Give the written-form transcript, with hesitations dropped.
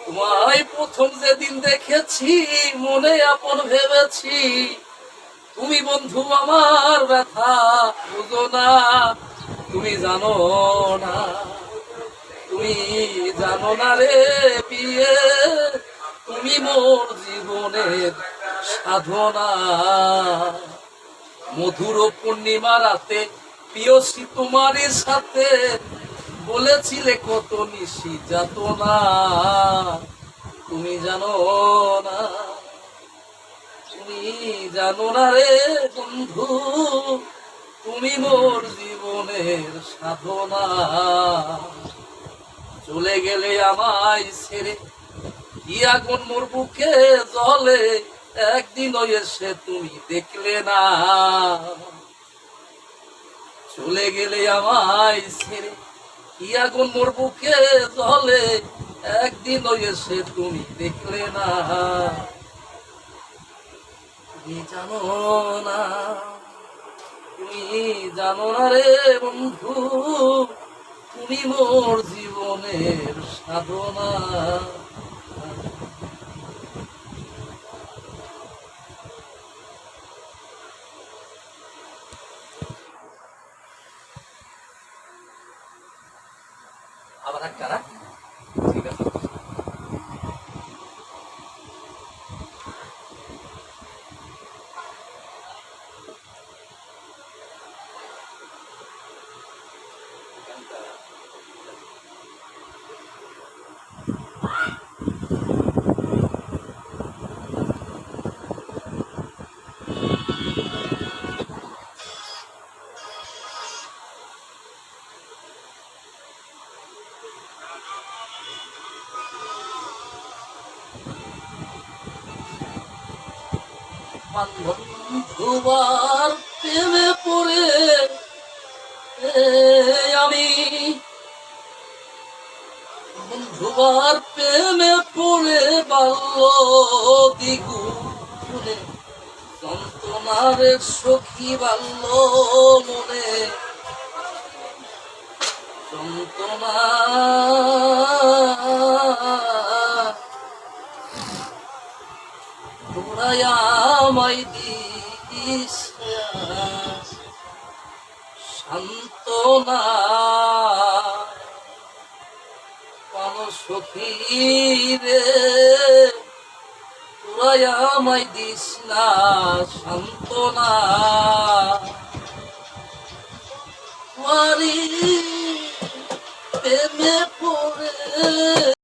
তোমায় প্রথম যেদিন দেখেছি মনে আপন ভেবেছি, তুমি বন্ধু আমার ব্যথা বুঝো না, তুমি জানো না, তুমি জানো না রে বিয়ে, তুমি মোর জীবনের সাধনা। মধুর পূর্ণিমা রাতে প্রিয়সী তোমারই সাথে বলেছিলে কত নিশি যাতনা, তুমি জানো না, তুমি জানো না রে বন্ধু, তুমি মোর জীবনের সাধনা। চলে গেলে আমায় ছেড়ে কি আগুন মোর বুকে জ্বলে, একদিন এসে তুমি দেখলে না। চলে গেলে আমায় ছেড়ে কি আগুন মোর বুকে জ্বলে, একদিন এসে তুমি দেখলে না। তুমি জানো না, তুমি জানো না রে বন্ধু, তুমি মোর জীবনের সাধনা। আবার একটা না, ঠিক আছে। বন্ধুবার প্রেমে পড়ে আমি, বন্ধুবার প্রেমে পড়ে বাল্য দিগু শুনে যন্ত্রণার সখী বাল্য মনে যন্ত্রণা। তোরাই আমায় দিস সান্ত্বনা, কোন সখী রে তোরাই আমায় দিস না সান্ত্বনা। প্রেমে পড়ে